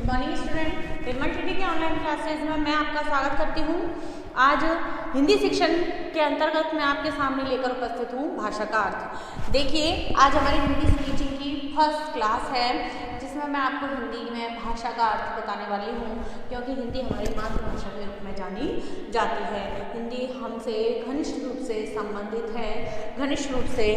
Morning student, निर्मल TT के online classes में मैं आपका स्वागत करती हूँ। आज हिंदी शिक्षण के अंतर्गत मैं आपके सामने लेकर उपस्थित हूँ भाषा का अर्थ। देखिए, आज हमारी हिंदी स्पीचिंग की फर्स्ट क्लास है जिसमें मैं आपको हिंदी में भाषा का अर्थ बताने वाली हूँ, क्योंकि हिंदी हमारी मातृभाषा के रूप में जानी जाती है। हिंदी हमसे घनिष्ठ रूप से संबंधित है, घनिष्ठ रूप से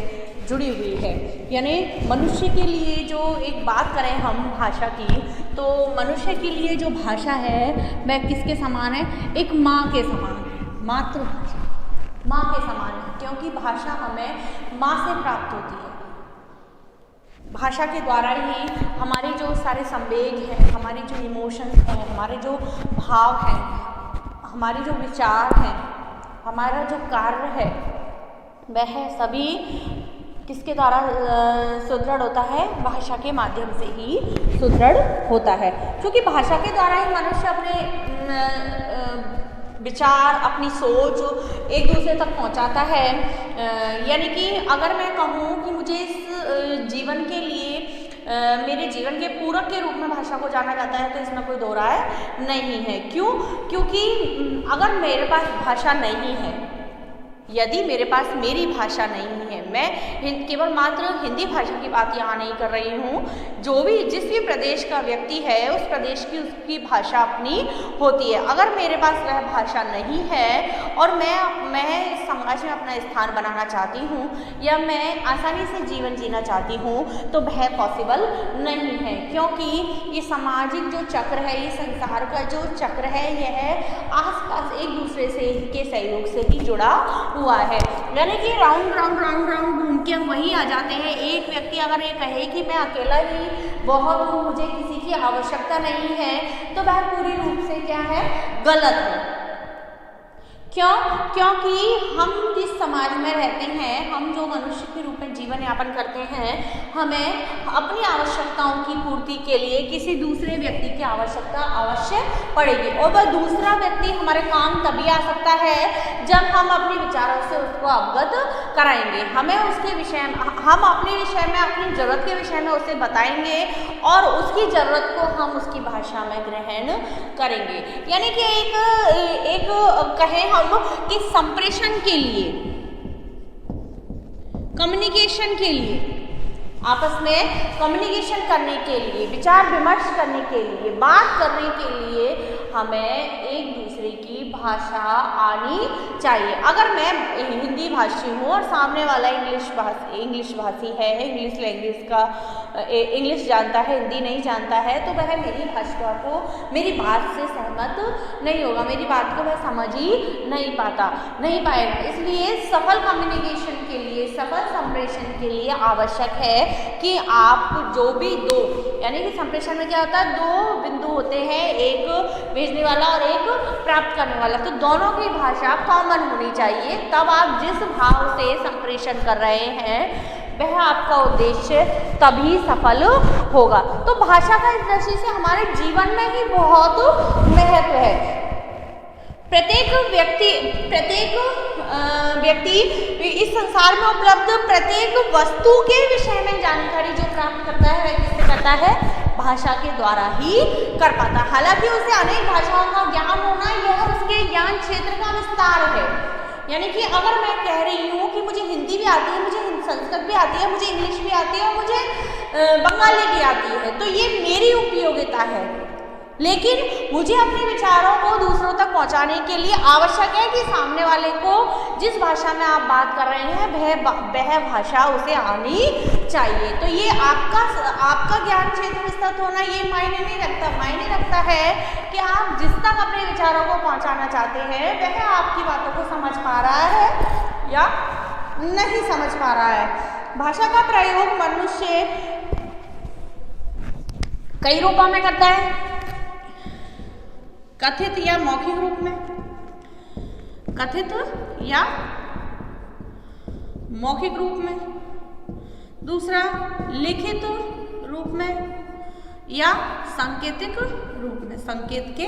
जुड़ी हुई है। यानी मनुष्य के लिए जो एक बात करें हम भाषा की, तो मनुष्य के लिए जो भाषा है वह किसके समान है? एक माँ के समान है। मातृभाषा माँ के समान है, क्योंकि भाषा हमें माँ से प्राप्त होती है। भाषा के द्वारा ही हमारे जो सारे संवेग हैं, हमारे जो इमोशंस हैं, हमारे जो भाव हैं, हमारे जो विचार हैं, हमारा जो कार्य है, वह सभी किसके द्वारा सुदृढ़ होता है? भाषा के माध्यम से ही सुदृढ़ होता है। क्योंकि भाषा के द्वारा ही मनुष्य अपने विचार, अपनी सोच एक दूसरे तक पहुंचाता है। यानी कि अगर मैं कहूँ कि मुझे इस जीवन के लिए मेरे जीवन के पूरक के रूप में भाषा को जाना जाता है, तो इसमें कोई दो राय नहीं है। क्यों? क्योंकि अगर मेरे पास भाषा नहीं है, यदि मेरे पास मेरी भाषा नहीं है, मैं केवल मात्र हिंदी भाषा की बात यहाँ नहीं कर रही हूँ, जो भी जिस भी प्रदेश का व्यक्ति है उस प्रदेश की उसकी भाषा अपनी होती है। अगर मेरे पास वह भाषा नहीं है और मैं समाज में अपना स्थान बनाना चाहती हूँ या मैं आसानी से जीवन जीना चाहती हूँ, तो वह पॉसिबल नहीं है। क्योंकि ये सामाजिक जो चक्र है, ये संसार का जो चक्र है, यह आसपास एक दूसरे से के सहयोग से ही जुड़ा हुआ है। यानी कि राउंड घूम के वही आ जाते हैं। एक व्यक्ति अगर ये कहे कि मैं अकेला ही बहुत हूँ, मुझे किसी की आवश्यकता नहीं है, तो वह पूरी रूप से क्या है? गलत है। क्यों? क्योंकि हम जिस समाज में रहते हैं, हम जो मनुष्य के रूप में जीवन यापन करते हैं, हमें अपनी आवश्यकताओं की पूर्ति के लिए किसी दूसरे व्यक्ति की आवश्यकता अवश्य पड़ेगी। और वह दूसरा व्यक्ति हमारे काम तभी आ सकता है जब हम अपने विचारों से उसको अवगत कराएंगे। हमें उसके विषय में, हम अपने विषय में, अपनी ज़रूरत के विषय में उसे बताएंगे और उसकी ज़रूरत को हम उसकी भाषा में ग्रहण करेंगे। यानी कि एक कहें हम कि संप्रेषण के लिए, कम्युनिकेशन के लिए, आपस में कम्युनिकेशन करने के लिए, विचार विमर्श करने के लिए, बात करने के लिए हमें एक दूसरे की भाषा आनी चाहिए। अगर मैं हिंदी भाषी हूँ और सामने वाला इंग्लिश भाषी है, इंग्लिश लैंग्वेज का इंग्लिश जानता है, हिंदी नहीं जानता है, तो वह मेरी भाषा को, मेरी बात से सहमत नहीं होगा, मेरी बात को वह समझ ही नहीं पाएगा। इसलिए सफल कम्युनिकेशन के लिए, सफल संप्रेषण के लिए आवश्यक है कि आप जो भी दो, यानी कि संप्रेषण में क्या होता है? दो बिंदु होते हैं, एक भेजने वाला और एक प्राप्त करने वाला, तो दोनों की भाषा कॉमन होनी चाहिए। तब आप जिस भाव से संप्रेषण कर रहे हैं वह आपका उद्देश्य तभी सफल होगा। तो भाषा का इस दृष्टि से हमारे जीवन में ही बहुत महत्व है। प्रत्येक व्यक्ति इस संसार में उपलब्ध प्रत्येक वस्तु के विषय में जानकारी जो प्राप्त करता है, वह किससे करता है? भाषा के द्वारा ही कर पाता है। हालांकि उसे अनेक भाषाओं का ज्ञान होना, यह उसके ज्ञान क्षेत्र का विस्तार है। यानी कि अगर मैं कह रही हूँ कि मुझे हिंदी भी आती है, मुझे संस्कृत भी आती है, मुझे इंग्लिश भी आती है और मुझे बंगाली भी आती है, तो ये मेरी उपयोगिता है। लेकिन मुझे अपने विचारों को दूसरों तक पहुंचाने के लिए आवश्यक है कि सामने वाले को जिस भाषा में आप बात कर रहे हैं वह भाषा उसे आनी चाहिए। तो ये आपका ज्ञान क्षेत्र विस्तृत होना ये मायने नहीं रखता। मायने रखता है कि आप जिस तक अपने विचारों को पहुंचाना चाहते हैं वह आपकी बातों को समझ पा रहा है या नहीं समझ पा रहा है। भाषा का प्रयोग मनुष्य कई रूपों में करता है, कथित या मौखिक रूप में, कथित या मौखिक रूप में, दूसरा लिखित रूप में या सांकेतिक रूप में, संकेत के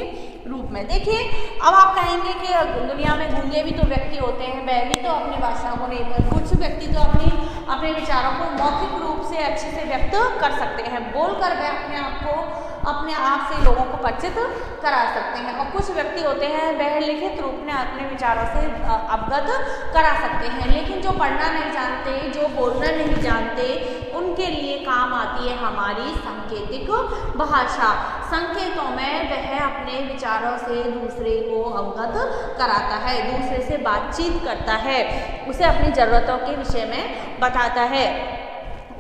रूप में। देखिए, अब आप कहेंगे कि दुनिया में गूंगे भी तो व्यक्ति होते हैं, वह भी तो अपनी भाषा को नहीं, कुछ व्यक्ति तो अपने विचारों को मौखिक रूप से अच्छे से व्यक्त कर सकते हैं, बोलकर वह अपने आप को अपने आप से लोगों को परिचित करा सकते हैं। और कुछ व्यक्ति होते हैं वह लिखित रूप में अपने विचारों से अवगत करा सकते हैं, लेकिन जो पढ़ना नहीं जानते, जो बोलना नहीं जानते, उनके लिए काम आती है हमारी सांकेतिक भाषा। संकेतों में वह अपने विचारों से दूसरे को अवगत कराता है, दूसरे से बातचीत करता है, उसे अपनी ज़रूरतों के विषय में बताता है,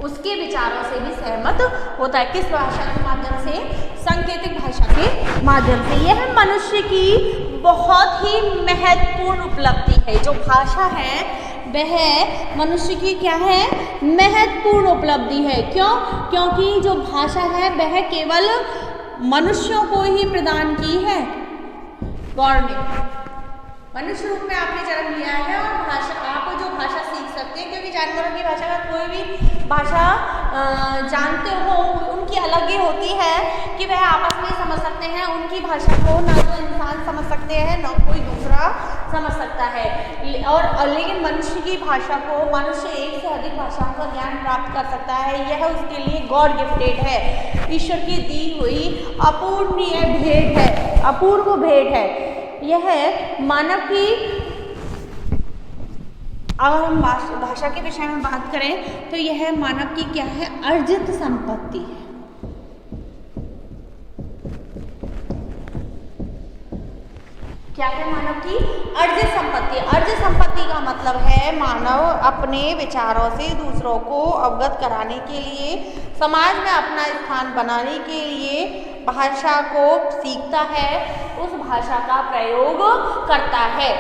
उसके विचारों से भी सहमत होता है। किस भाषा के माध्यम से? सांकेतिक भाषा के माध्यम से। यह मनुष्य की बहुत ही महत्वपूर्ण उपलब्धि है। जो भाषा है वह मनुष्य की क्या है? महत्वपूर्ण उपलब्धि है। क्यों? क्योंकि जो भाषा है वह केवल मनुष्यों को ही प्रदान की है। गौर में मनुष्य रूप में आपने जन्म लिया है और भाषा, आप जो भाषा सीख सकते हैं, क्योंकि जानवरों की भाषा का कोई भी भाषा जानते हो उनकी अलग ही होती है कि वह आपस में समझ सकते हैं। उनकी भाषा को ना तो इंसान समझ सकते हैं ना कोई दूसरा समझ सकता है। और लेकिन मनुष्य की भाषा को मनुष्य एक से अधिक भाषाओं का ज्ञान प्राप्त कर सकता है। यह उसके लिए गॉड गिफ्टेड है, ईश्वर की दी हुई अपूर्णीय भेंट है, अपूर्व भेंट है। यह मानव की, अगर हम भाषा के विषय में बात करें तो यह मानव की क्या है? अर्जित संपत्ति है। क्या है मानव की? अर्जित संपत्ति। अर्जित संपत्ति का मतलब है मानव अपने विचारों से दूसरों को अवगत कराने के लिए, समाज में अपना स्थान बनाने के लिए भाषा को सीखता है, उस भाषा का प्रयोग करता है।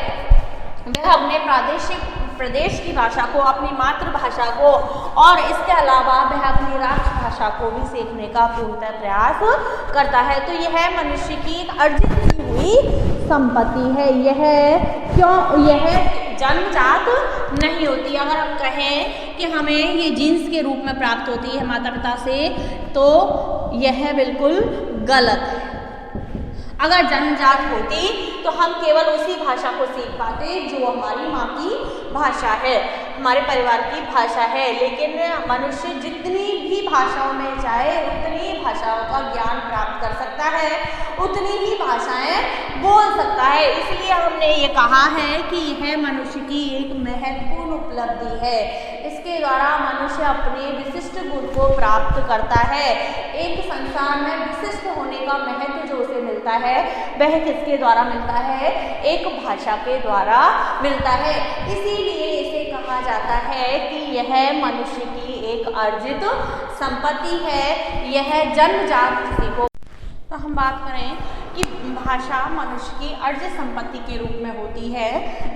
वह अपने प्रदेश की भाषा को, अपनी मातृभाषा को और इसके अलावा वह अपनी राष्ट्रभाषा को भी सीखने का पूर्णतः प्रयास करता है। तो यह मनुष्य की एक अर्जित की हुई संपत्ति है। यह क्यों? यह जन्मजात नहीं होती। अगर हम कहें कि हमें ये जीन्स के रूप में प्राप्त होती है माता पिता से, तो यह बिल्कुल गलत है। अगर जन्मजात होती तो हम केवल उसी भाषा को सीख पाते जो हमारी माँ की भाषा है, हमारे परिवार की भाषा है। लेकिन मनुष्य जितनी भी भाषाओं में चाहे उतनी भाषाओं का ज्ञान प्राप्त कर सकता है, उतनी ही भाषाएं बोल सकता है। इसलिए हमने ये कहा है कि यह मनुष्य की एक महत्वपूर्ण उपलब्धि है। इसके द्वारा मनुष्य अपने विशिष्ट गुण को प्राप्त करता है। एक संसार में विशिष्ट होने का महत्व जो उसे मिलता है वह किसके द्वारा मिलता है? एक भाषा के द्वारा मिलता है। इसीलिए इसे कहा जाता है कि यह मनुष्य की एक अर्जित संपत्ति है, यह जन्मजात किसी को। तो हम बात करें कि भाषा मनुष्य की अर्जित संपत्ति के रूप में होती है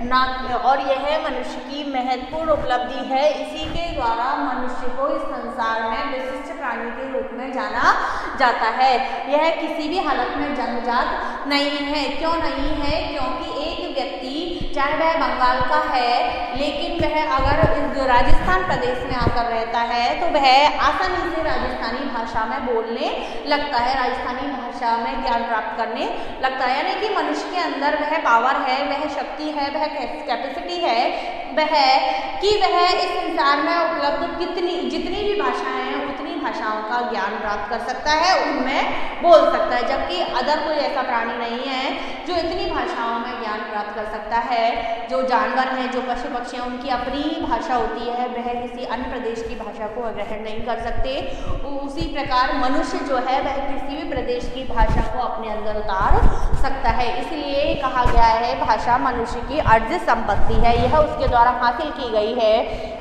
ना, और यह मनुष्य की महत्वपूर्ण उपलब्धि है। इसी के द्वारा मनुष्य को इस संसार में विशिष्ट प्राणी के रूप में जाना जाता है। यह किसी भी हालत में जन्मजात नहीं है। क्यों नहीं है? क्योंकि एक व्यक्ति चाहे वह बंगाल का है, लेकिन वह अगर राजस्थान प्रदेश में आकर रहता है तो वह आसानी से राजस्थानी भाषा में बोलने लगता है, राजस्थानी भाषा में ज्ञान प्राप्त करने लगता है। यानी कि मनुष्य के अंदर वह पावर है, वह शक्ति है, वह कैपेसिटी है, वह इस संसार में उपलब्ध जितनी भी भाषाएं हैं उतनी भाषाओं का ज्ञान प्राप्त कर सकता है, उनमें बोल सकता है। जबकि अदर कोई ऐसा प्राणी नहीं है जो इतनी भाषाओं में ज्ञान प्राप्त कर सकता है। जो जानवर हैं, जो पशु पक्षी हैं, उनकी अपनी भाषा होती है, वह किसी अन्य प्रदेश की भाषा को ग्रहण नहीं कर सकते। उसी प्रकार मनुष्य जो है वह किसी भी प्रदेश की भाषा को अपने अंदर उतार सकता है। इसलिए कहा गया है भाषा मनुष्य की अर्जित संपत्ति है, यह उसके द्वारा हासिल की गई है,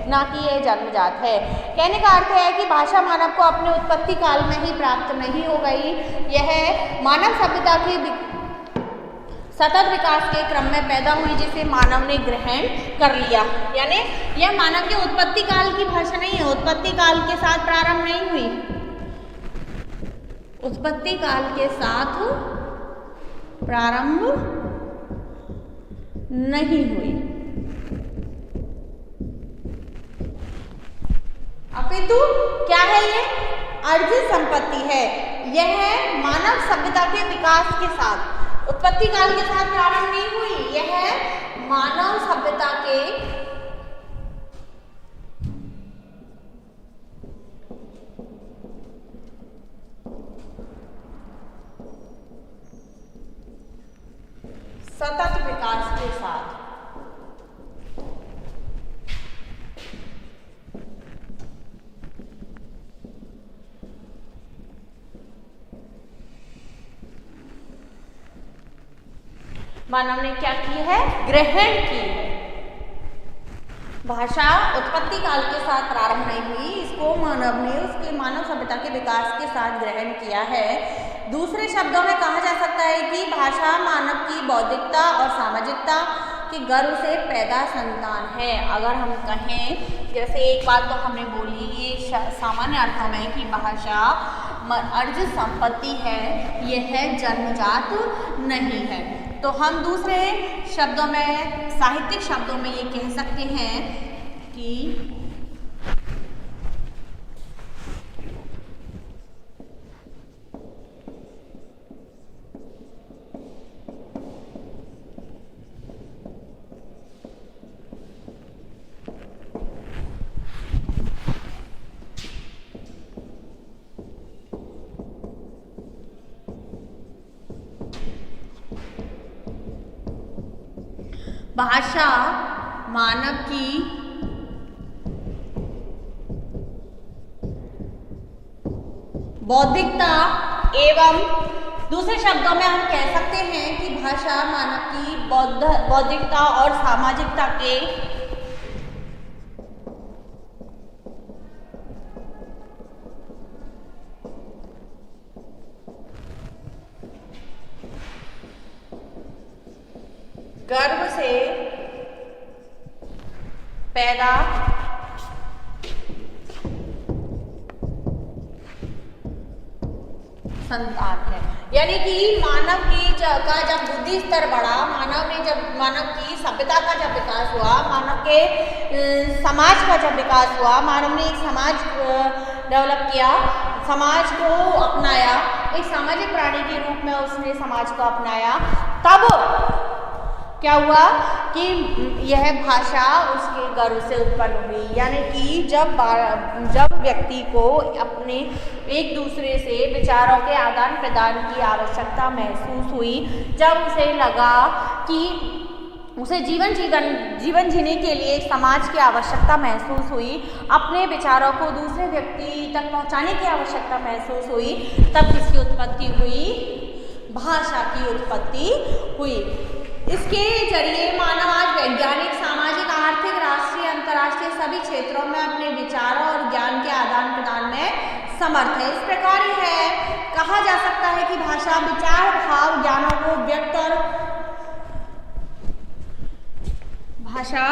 ना कि यह जन्मजात है। कहने का अर्थ है कि भाषा मानव को अपने उत्पत्ति काल में ही प्राप्त नहीं हो गई, यह मानव सभ्यता के सतत विकास के क्रम में पैदा हुई, जिसे मानव ने ग्रहण कर लिया। यानी यह मानव के उत्पत्ति काल की भाषा नहीं है, उत्पत्ति काल के साथ प्रारंभ नहीं हुई, उत्पत्ति काल के साथ प्रारंभ नहीं हुई, अपितु क्या है? ये अर्जित संपत्ति है। यह मानव सभ्यता के विकास के साथ, उत्पत्ति काल के साथ प्रारंभ नहीं हुई, यह मानव सभ्यता के विकास के साथ। मानव ने क्या की है? ग्रहण की है। भाषा उत्पत्ति काल के साथ प्रारंभ नहीं हुई, इसको मानव ने उसके मानव सभ्यता के विकास के साथ ग्रहण किया है। दूसरे शब्दों में कहा जा सकता है कि भाषा मानव की बौद्धिकता और सामाजिकता के गर्भ से पैदा संतान है। अगर हम कहें, जैसे एक बात तो हमने बोली ये सामान्य अर्थों में कि भाषा अर्जित संपत्ति है, यह जन्मजात नहीं है, तो हम दूसरे शब्दों में, साहित्यिक शब्दों में ये कह सकते हैं कि भाषा मानव की बौद्धिकता एवं, दूसरे शब्दों में हम कह सकते हैं कि भाषा मानव की बौद्धिकता और सामाजिकता के गर्भ से पैदा संतान है। यानी कि मानव की का जब बुद्धि स्तर बढ़ा, मानव की सभ्यता का जब विकास हुआ, मानव के समाज का जब विकास हुआ, मानव ने एक समाज डेवलप किया, समाज को अपनाया, एक सामाजिक प्राणी के रूप में उसने समाज को अपनाया, तब क्या हुआ कि यह भाषा उसके गर्भ से उत्पन्न हुई। यानी कि जब व्यक्ति को अपने एक दूसरे से विचारों के आदान प्रदान की आवश्यकता महसूस हुई, जब उसे लगा कि उसे जीवन जीने के लिए एक समाज की आवश्यकता महसूस हुई, अपने विचारों को दूसरे व्यक्ति तक पहुंचाने की आवश्यकता महसूस हुई, तब किसकी उत्पत्ति हुई? भाषा की उत्पत्ति हुई। इसके जरिए मानव आज वैज्ञानिक, सामाजिक, आर्थिक, राष्ट्रीय, अंतर्राष्ट्रीय सभी क्षेत्रों में अपने विचारों और ज्ञान के आदान प्रदान में समर्थ है। इस प्रकार है कहा जा सकता है कि भाषा विचार, भाव, ज्ञानों को व्यक्त और भाषा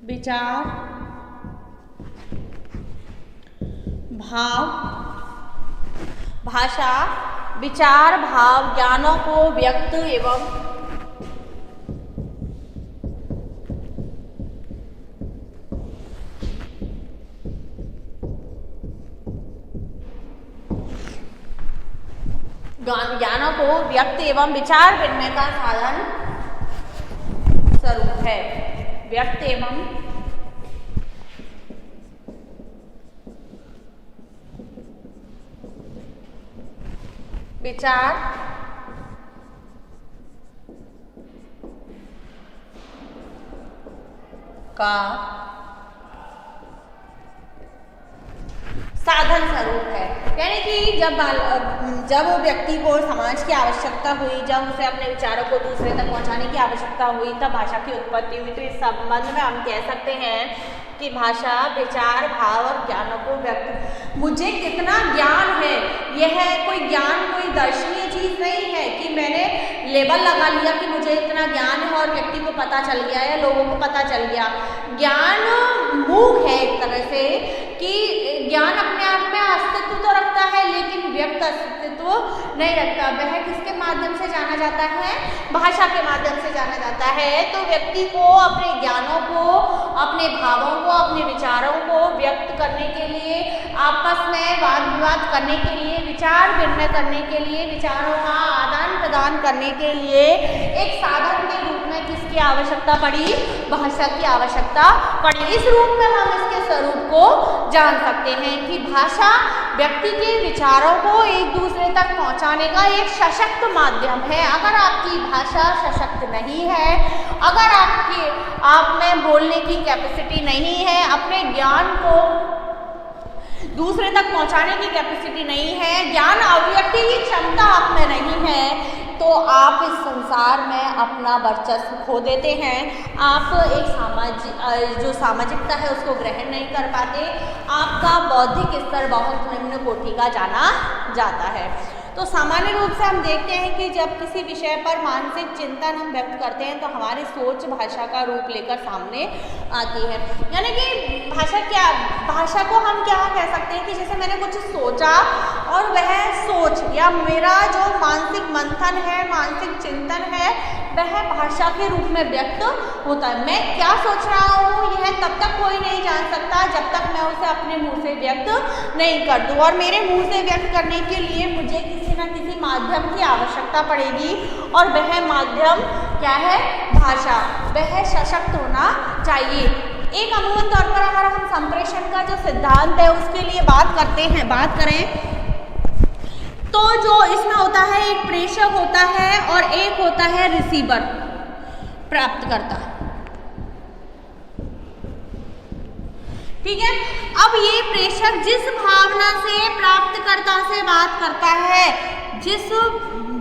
विचार, भाव, ज्ञानों को व्यक्त एवं विचार विनिमय का साधन स्वरूप है। व्यक्त एवं विचार का साधन स्वरूप है। यानी कि जब व्यक्ति को समाज की आवश्यकता हुई, जब उसे अपने विचारों को दूसरे तक पहुंचाने की आवश्यकता हुई, तब भाषा की उत्पत्ति हुई। तो इस संबंध में हम कह सकते हैं कि भाषा विचार, भाव और ज्ञानों को व्यक्त, मुझे कितना ज्ञान है, यह कोई ज्ञान कोई दर्शनीय चीज नहीं है कि मैंने लेबल लगा लिया कि मुझे इतना ज्ञान है और व्यक्ति को पता चल गया या लोगों को पता चल गया। ज्ञान मूक है एक तरह से, कि ज्ञान अपने आप में अस्तित्व तो रखता है लेकिन व्यक्त अस्तित्व नहीं रखता। वह किसके माध्यम से जाना जाता है? भाषा के माध्यम से जाना जाता है। तो व्यक्ति को अपने ज्ञानों को, अपने भावों को, अपने विचारों को व्यक्त करने के लिए आपस में वाद विवाद करने के लिए, विचार विनिमय करने के लिए, विचारों का आदान प्रदान करने के लिए एक साधन के रूप में किसकी आवश्यकता पड़ी? भाषा की आवश्यकता पड़ी। इस रूप में हम इसके स्वरूप को जान सकते हैं कि भाषा व्यक्ति के विचारों को एक दूसरे तक पहुंचाने का एक सशक्त माध्यम है। अगर आपकी भाषा सशक्त नहीं है, अगर आप में बोलने की कैपेसिटी नहीं है, अपने ज्ञान को दूसरे तक पहुंचाने की कैपेसिटी नहीं है, ज्ञान अभिव्यक्ति की क्षमता आप में नहीं है, तो आप इस संसार में अपना वर्चस्व खो देते हैं। आप एक जो सामाजिकता है उसको ग्रहण नहीं कर पाते। आपका बौद्धिक स्तर बहुत निम्न कोटि का जाना जाता है। तो सामान्य रूप से हम देखते हैं कि जब किसी विषय पर मानसिक चिंतन हम व्यक्त करते हैं तो हमारी सोच भाषा का रूप लेकर सामने आती है। यानी कि भाषा को हम क्या कह सकते हैं कि जैसे मैंने कुछ सोचा और वह सोच या मेरा जो मानसिक मंथन है, मानसिक चिंतन है, वह भाषा के रूप में व्यक्त होता है। मैं क्या सोच रहा हूँ यह तब तक कोई नहीं जान सकता जब तक मैं उसे अपने मुंह से व्यक्त नहीं कर दूँ, और मेरे मुंह से व्यक्त करने के लिए मुझे किसी न किसी माध्यम की आवश्यकता पड़ेगी, और वह माध्यम क्या है? भाषा। वह सशक्त होना चाहिए। एक अमूमन तौर पर अगर हम संप्रेषण का जो सिद्धांत है उसके लिए बात करें तो जो इसमें होता है एक प्रेषक होता है और एक होता है रिसीवर, प्राप्तकर्ता। ठीक है। अब ये प्रेषक जिस भावना से प्राप्तकर्ता से बात करता है, जिस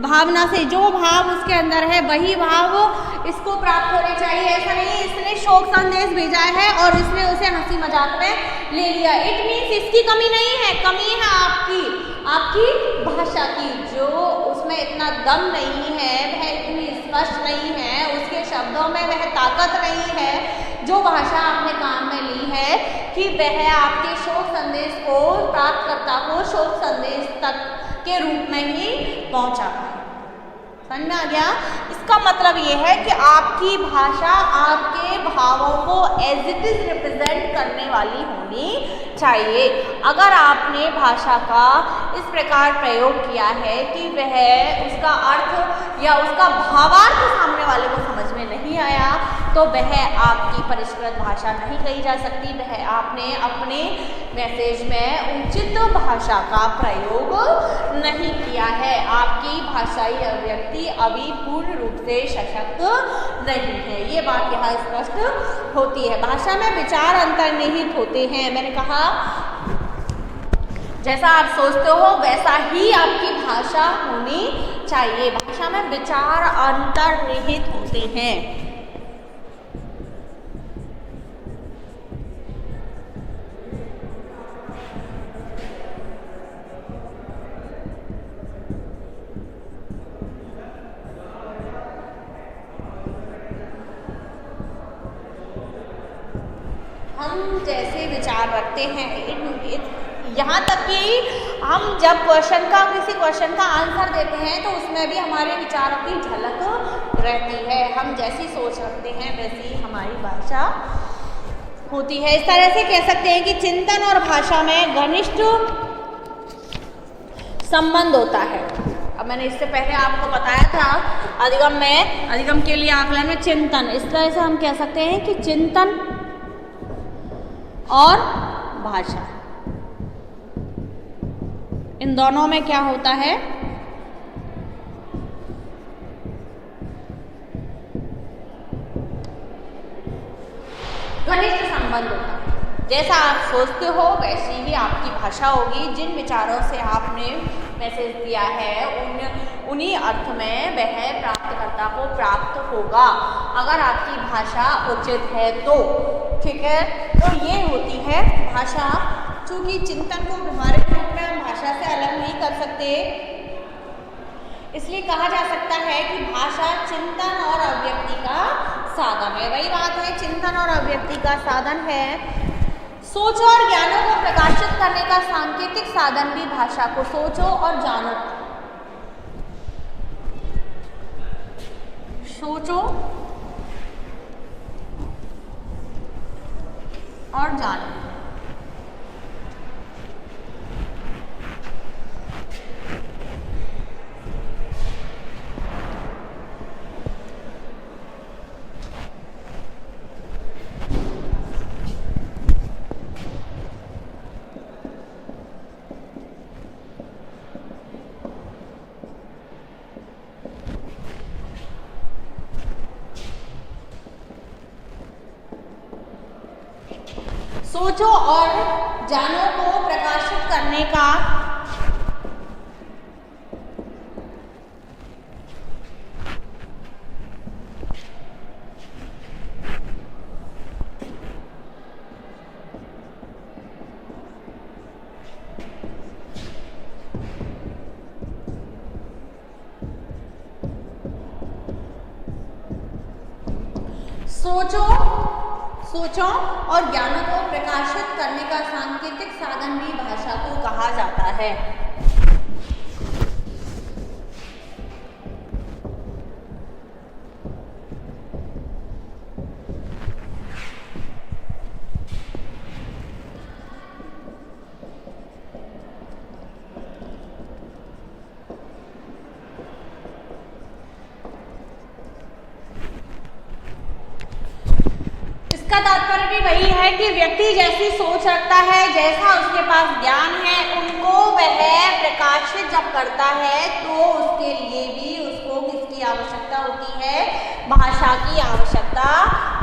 भावना से, जो भाव उसके अंदर है वही भाव इसको प्राप्त होने चाहिए। ऐसा नहीं इसने शोक संदेश भेजा है और इसने उसे हंसी मजाक में ले लिया। इट मीन्स इसकी कमी नहीं है, कमी है आपकी भाषा की, जो उसमें इतना दम नहीं है, वह इतनी स्पष्ट नहीं है, उसके शब्दों में वह ताकत नहीं है जो भाषा आपने काम में ली है कि वह आपके शोक संदेश को, प्राप्तकर्ता को शोक संदेश तक के रूप में ही पहुंचा पाए। समझ में आ गया? इसका मतलब ये है कि आपकी भाषा आपके भावों को एज इट इज रिप्रेजेंट करने वाली होनी चाहिए। अगर आपने भाषा का इस प्रकार प्रयोग किया है कि वह उसका अर्थ या उसका भावार्थ सामने वाले को समझ में नहीं आया, तो वह आपकी परिष्कृत भाषा नहीं कही जा सकती। वह आपने अपने मैसेज में उचित भाषा का प्रयोग नहीं किया है। आपकी भाषाई अभिव्यक्ति अभी पूर्ण रूप से सशक्त नहीं है। ये बात यहाँ स्पष्ट होती है। भाषा में विचार अंतर्निहित होते हैं। मैंने कहा जैसा आप सोचते हो वैसा ही आपकी भाषा होनी चाहिए। भाषा में विचार अंतर्निहित होते हैं। हम जैसे विचार रखते हैं, यहाँ तक कि हम जब किसी क्वेश्चन का आंसर देते हैं तो उसमें भी हमारे विचारों की झलक रहती है। हम जैसी सोच रखते हैं वैसी हमारी भाषा होती है। इस तरह से कह सकते हैं कि चिंतन और भाषा में घनिष्ठ संबंध होता है। अब मैंने इससे पहले आपको बताया था अधिगम के लिए आकलन में चिंतन, इस तरह से हम कह सकते हैं कि चिंतन और भाषा, इन दोनों में क्या होता है? घनिष्ठ संबंध होता है। जैसा आप सोचते हो वैसी ही आपकी भाषा होगी। जिन विचारों से आपने मैसेज दिया है उन्हीं अर्थ में वह प्राप्तकर्ता को प्राप्त होगा, अगर आपकी भाषा उचित है तो। ठीक है, तो ये होती है भाषा। चूँकि चिंतन को व्यवहारिक रूप में हम भाषा से अलग नहीं कर सकते, इसलिए कहा जा सकता है कि भाषा चिंतन और अभिव्यक्ति का साधन है। वही बात है, चिंतन और अभिव्यक्ति का साधन है। सोचो और ज्ञानों को प्रकाशित करने का सांकेतिक साधन भी भाषा को सोचो और जानो, सोचो और जानो। सोचों और ज्ञानों को प्रकाशित करने का सोचों और ज्ञानों को प्रकाशित करने का सांकेतिक साधन भी भाषा को कहा जाता है। इसका तात्पर्य भी वही है कि व्यक्ति जैसी सोच रखता है, जैसा उसके पास ज्ञान है, उनको वह प्रकाशित जब करता है तो उसके लिए भी उसको किसकी आवश्यकता होती है? भाषा की आवश्यकता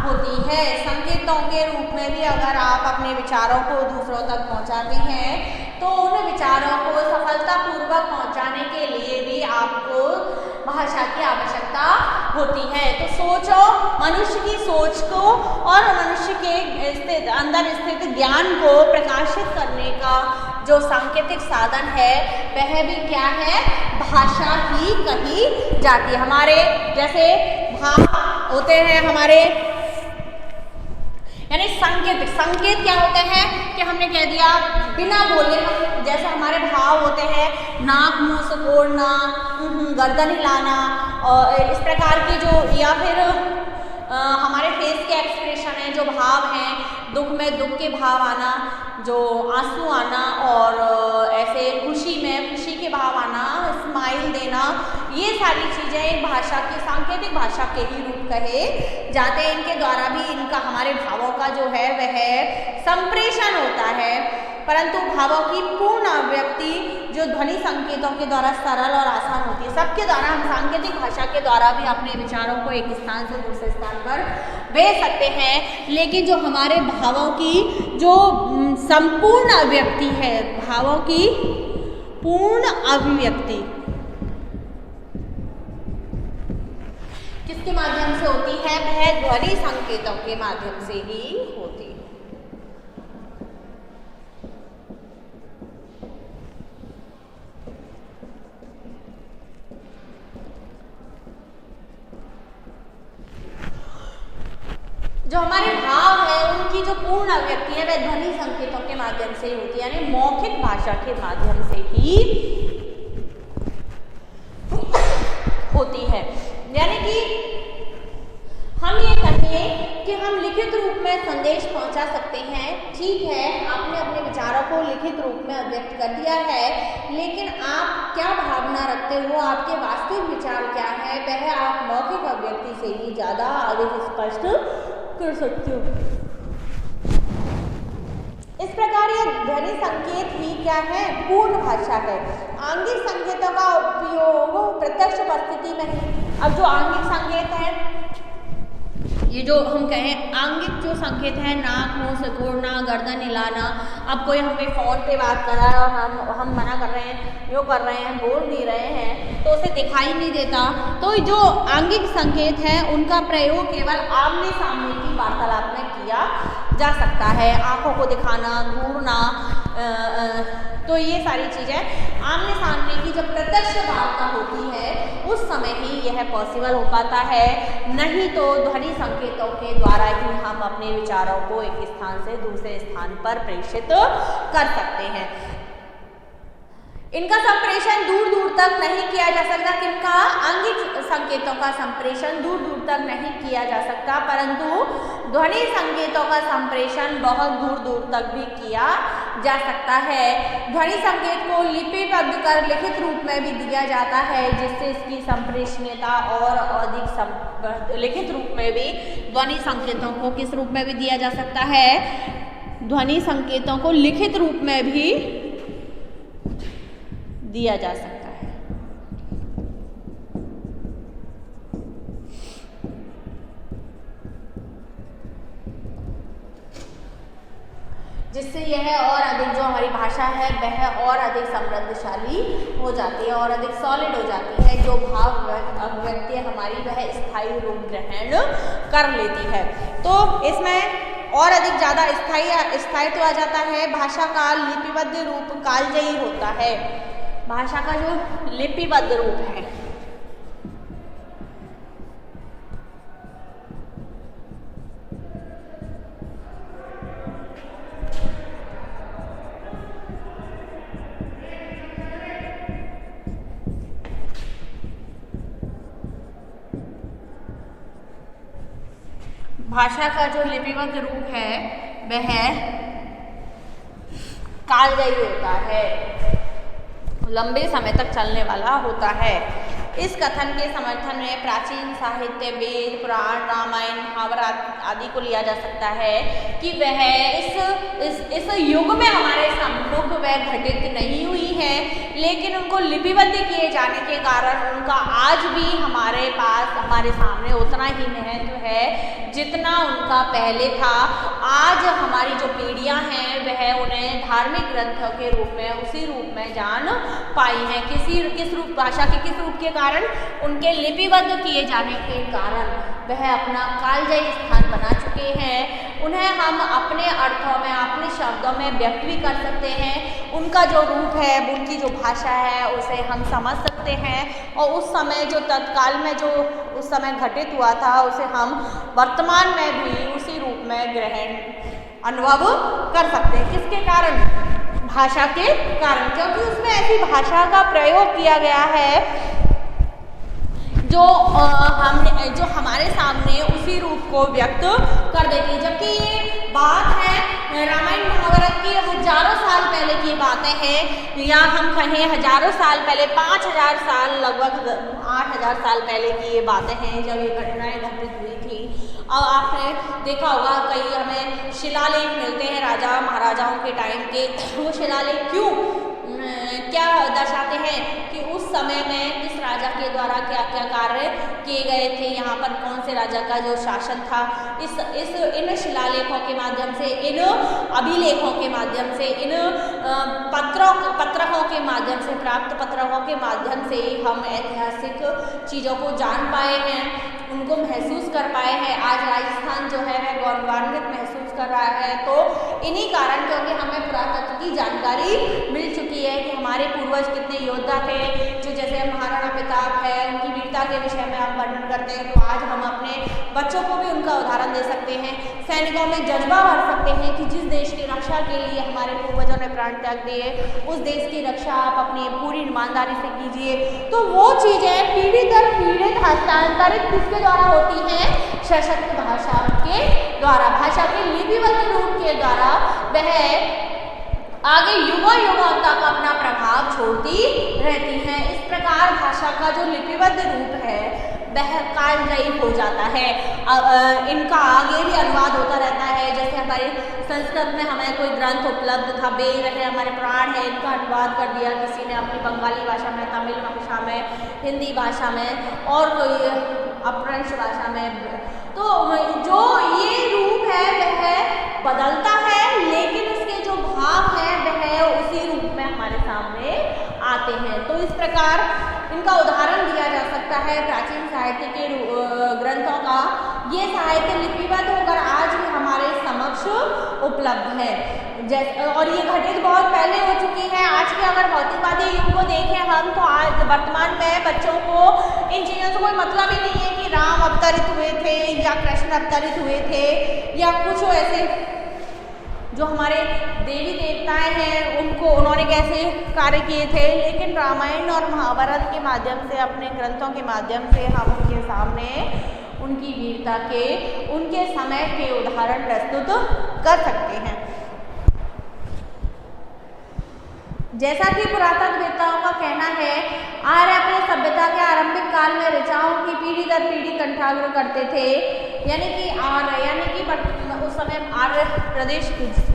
होती है। संकेतों के रूप में भी अगर आप अपने विचारों को दूसरों तक पहुंचाते हैं तो उन विचारों को सफलतापूर्वक पहुंचाने के लिए भी आपको भाषा की आवश्यकता होती है। तो सोचो, मनुष्य की सोच को और मनुष्य के अंदर स्थित ज्ञान को प्रकाशित करने का जो सांकेतिक साधन है वह भी क्या है? भाषा ही कही जाती है। हमारे जैसे भाव होते हैं हमारे, यानी संकेत क्या होते हैं कि हमने कह दिया बिना बोले, हम जैसे हमारे भाव होते हैं नाक मुंह सिकोड़ना, गर्दन हिलाना और इस प्रकार की जो, या फिर हमारे फेस के एक्सप्रेशन है, जो भाव हैं, दुख में दुख के भाव आना, जो आंसू आना और ऐसे खुशी में खुशी के भाव आना, स्माइल देना, ये सारी चीज़ें भाषा की सांकेतिक भाषा के ही रूप कहे जाते हैं। इनके द्वारा भी इनका हमारे भावों का जो है वह संप्रेषण होता है। परंतु भावों की पूर्ण अभिव्यक्ति जो ध्वनि संकेतों के द्वारा सरल और आसान होती है। सबके द्वारा हम सांकेतिक भाषा के द्वारा भी अपने विचारों को एक स्थान से दूसरे स्थान पर भेज सकते हैं, लेकिन जो हमारे भावों की जो संपूर्ण अभिव्यक्ति है, भावों की पूर्ण अभिव्यक्ति किसके माध्यम से होती है? वह ध्वनि संकेतों के माध्यम से ही होती है। जो हमारे भाव है उनकी जो पूर्ण अभिव्यक्ति है वह ध्वनि संकेतों के माध्यम से ही होती है, यानी मौखिक भाषा के माध्यम से ही होती है। यानी कि हम ये कहें कि हम लिखित रूप में संदेश पहुंचा सकते हैं, ठीक है, आपने अपने विचारों को लिखित रूप में अभिव्यक्त कर दिया है, लेकिन आप क्या भावना रखते हो, आपके वास्तविक विचार क्या है, वह आप मौखिक अभिव्यक्ति से ही ज़्यादा अधिक स्पष्ट कर सकते हो। इस प्रकार ये ध्वनि संकेत ही क्या है? पूर्ण भाषा है। आंगिक संकेतों का उपयोग प्रत्यक्ष उपस्थिति में ही। अब जो आंगिक संकेत है, ये जो हम कहें आंगिक जो संकेत है, नाक मुंह सिकोड़ना, गर्दन हिलाना, अब कोई हमें फोन पे बात कर रहा है और हम मना कर रहे हैं, यो कर रहे हैं, बोल नहीं रहे हैं, तो उसे दिखाई नहीं देता, तो जो आंगिक संकेत है उनका प्रयोग केवल आमने सामने की वार्तालाप में किया जा सकता है। आंखों को दिखाना, घूरना, तो ये सारी चीज़ें आमने सामने की जब प्रत्यक्ष वार्ता होती है उस समय ही यह पॉसिबल हो पाता है, नहीं तो ध्वनि संकेतों के द्वारा ही हम अपने विचारों को एक स्थान से दूसरे स्थान पर प्रेषित कर सकते हैं। इनका संप्रेषण दूर दूर तक नहीं किया जा सकता। किनका? आंगिक संकेतों का संप्रेषण दूर दूर तक नहीं किया जा सकता, परंतु ध्वनि संकेतों का संप्रेषण बहुत दूर दूर तक भी किया जा सकता है। ध्वनि संकेत को लिपिबद्ध कर लिखित रूप में भी दिया जाता है, जिससे इसकी संप्रेषणीयता और अधिक लिखित रूप में भी ध्वनि संकेतों को किस रूप में भी दिया जा सकता है? ध्वनि संकेतों को लिखित रूप में भी दिया जा सकता है। यह और अधिक जो हमारी भाषा है वह और अधिक समृद्धशाली हो जाती है और अधिक सॉलिड हो जाती है। जो भाव अभिव्यक्ति हमारी वह स्थायी रूप ग्रहण कर लेती है। तो इसमें और अधिक ज़्यादा स्थायित्व आ जाता है। भाषा का लिपिबद्ध रूप कालजयी होता है। भाषा का जो लिपिबद्ध रूप है भाषा का जो लिपिबद्ध रूप है वह कालजयी होता है, लंबे समय तक चलने वाला होता है। इस कथन के समर्थन में प्राचीन साहित्य वेद पुराण रामायण महाभारत आदि को लिया जा सकता है कि वह इस युग में हमारे सम्मुख वह घटित नहीं हुई है, लेकिन उनको लिपिबद्ध किए जाने के कारण उनका आज भी हमारे पास हमारे सामने उतना ही महत्व है जितना उनका पहले था। आज हमारी जो पीढ़ियां हैं वह उन्हें धार्मिक ग्रंथों के रूप में उसी रूप में जान पाई हैं। किस रूप भाषा के किस रूप के कारण, उनके लिपिबद्ध किए जाने के कारण वह अपना कालजयी स्थान बना चुके हैं। उन्हें हम अपने अर्थों में अपने शब्दों में व्यक्त भी कर सकते हैं। उनका जो रूप है उनकी जो भाषा है उसे हम समझ सकते हैं और उस समय जो तत्काल में जो उस समय घटित हुआ था उसे हम वर्तमान में भी उसी रूप में ग्रहण अनुभव कर सकते हैं। किसके कारण? भाषा के कारण, क्योंकि उसमें ऐसी भाषा का प्रयोग किया गया है जो हमारे सामने उसी रूप को व्यक्त कर देती है। जबकि ये बात है रामायण महाभारत की हजारों साल पहले की बातें हैं, या हम कहें हजारों साल पहले 5000 साल लगभग 8000 साल पहले की ये बातें हैं जब ये घटनाएं घटित हुई थी। अब आपने देखा होगा कई हमें शिलालेख मिलते हैं राजा महाराजाओं के टाइम के। वो शिलालेख क्या दर्शाते हैं कि उस समय में किस राजा के द्वारा क्या क्या कार्य किए गए थे, यहाँ पर कौन से राजा का जो शासन था। इन शिलालेखों के माध्यम से, इन अभिलेखों के माध्यम से, इन पत्रकों के माध्यम से, प्राप्त पत्रकों के माध्यम से हम ऐतिहासिक चीज़ों को जान पाए हैं, उनको महसूस कर पाए हैं। आज राजस्थान जो है वह गौरवान्वित महसूस कर रहा है, तो इन्हीं कारण, क्योंकि हमें पुरातत्व की जानकारी मिल चुकी है कि हमारे पूर्वज कितने योद्धा थे। जो जैसे महाराणा प्रताप है, उनकी वीरता के विषय में आप वर्णन करते हैं, तो आज हम अपने बच्चों को भी उनका उदाहरण दे सकते हैं। सैनिकों में जज्बा भर सकते हैं कि जिस देश की रक्षा के लिए हमारे पूर्वजों ने प्राण त्याग दिए, उस देश की रक्षा आप अपनी पूरी ईमानदारी से कीजिए। तो वो चीज़ें पीढ़ी दर पीढ़ी हस्तांतरित किसके द्वारा होती हैं? सशक्त भाषा के द्वारा, भाषा के लिपिबद्ध रूप के द्वारा वह आगे युगों तक अपना प्रभाव छोड़ती रहती हैं। इस प्रकार भाषा का जो लिपिबद्ध रूप है वह कालजयी हो जाता है। इनका आगे भी अनुवाद होता रहता है। जैसे हमारे संस्कृत में हमें कोई ग्रंथ उपलब्ध था, वेद है, हमारे पुराण है, इनका अनुवाद कर दिया किसी ने अपनी बंगाली भाषा में, तमिल भाषा में, हिंदी भाषा में और कोई अपभ्रंश भाषा में। तो जो ये रूप है वह बदलता है, लेकिन उसके जो भाव हैं वह उसी रूप में हमारे सामने आते हैं। तो इस प्रकार इनका उदाहरण दिया जा सकता है प्राचीन साहित्य के ग्रंथों का। ये साहित्य लिपिबद्ध होकर आज भी हमारे समक्ष उपलब्ध है। और ये घटित बहुत पहले हो चुकी है। आज के अगर भौतिकवादी युग को देखें हम, तो आज वर्तमान में बच्चों को इन चीज़ों से कोई मतलब ही नहीं है कि राम अवतरित हुए थे या कृष्ण अवतरित हुए थे या कुछ ऐसे जो हमारे देवी देवताएं हैं उन्होंने कैसे कार्य किए थे। लेकिन रामायण और महाभारत के माध्यम से, अपने ग्रंथों के माध्यम से हम उनके सामने उनकी वीरता के, उनके समय के उदाहरण प्रस्तुत कर सकते हैं। जैसा कि पुरातत्ववेत्ताओं का कहना है, आर्य अपने सभ्यता के आरंभिक काल में ऋचाओं की पीढ़ी दर पीढ़ी कंठाग्र करते थे। यानी कि उस समय आर्य प्रदेश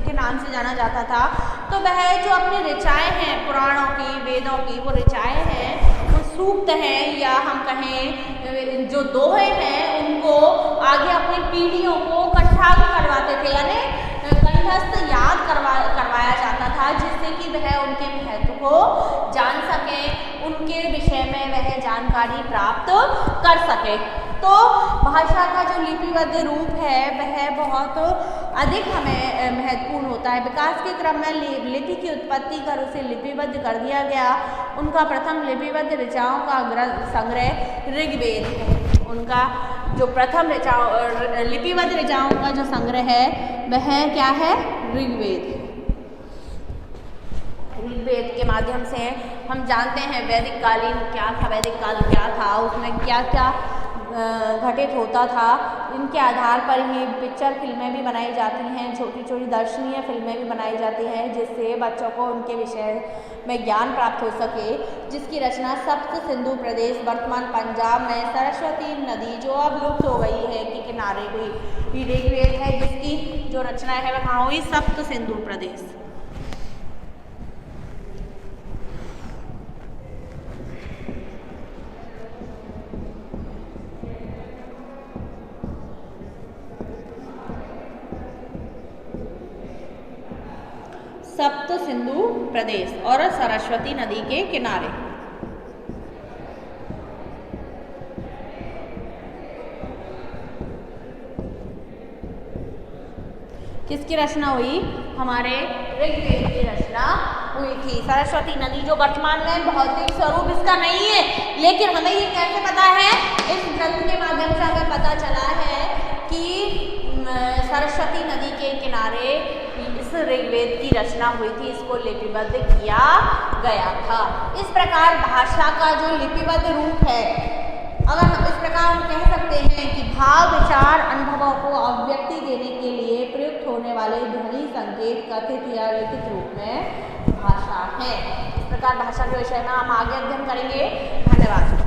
के नाम से जाना जाता था। तो वह जो अपनी ऋचाएँ हैं पुराणों की, वेदों की, वो ऋचाएँ हैं, वो सूक्त हैं, या हम कहें जो दोहे हैं, उनको आगे अपनी पीढ़ियों को कंठाग्र करवाते थे। यानी कंठस्थ याद करवाया जाता था, जिससे कि वह उनके महत्व को जान सके, उनके विषय में वह जानकारी प्राप्त कर सके। तो भाषा का जो लिपिबद्ध रूप है वह बहुत अधिक हमें महत्वपूर्ण होता है। विकास के क्रम में लिपि की उत्पत्ति कर उसे लिपिबद्ध कर दिया गया। उनका प्रथम लिपिबद्ध ऋचाओं का संग्रह ऋग्वेद है। उनका जो प्रथम लिपिबद्ध ऋचाओं का जो संग्रह है वह क्या है? ऋग्वेद है। ऋग्वेद के माध्यम से हम जानते हैं वैदिक कालीन क्या था, वैदिक काल क्या था, उसमें क्या क्या घटित होता था। इनके आधार पर ही पिक्चर फिल्में भी बनाई जाती हैं, छोटी छोटी दर्शनीय फिल्में भी बनाई जाती हैं, जिससे बच्चों को उनके विषय में ज्ञान प्राप्त हो सके। जिसकी रचना सप्त सिंधु प्रदेश वर्तमान पंजाब में सरस्वती नदी जो अब लुप्त हो गई है के किनारे हुई ऋग्वेद है, जिसकी जो रचना है वह कहाँ हुई? सप्त सिंधु प्रदेश। सप्त सिंधु प्रदेश और सरस्वती नदी के किनारे। किसकी रचना हुई? हमारे ऋग्वेद की रचना हुई थी। सरस्वती नदी जो वर्तमान में भौतिक स्वरूप इसका नहीं है, लेकिन हमें ये कैसे पता है? इस ग्रंथ के माध्यम से हमें पता चला है कि सरस्वती नदी के किनारे इस ऋग्वेद की रचना हुई थी, इसको लिपिबद्ध किया गया था। इस प्रकार भाषा का जो लिपिबद्ध रूप है, अगर हम इस प्रकार हम कह सकते हैं कि भाव विचार अनुभवों को अभिव्यक्ति देने के लिए प्रयुक्त होने वाले ध्वनि संकेत कथित या लिखित रूप में भाषा है। इस प्रकार भाषा के विषय में हम आगे अध्ययन करेंगे। धन्यवाद।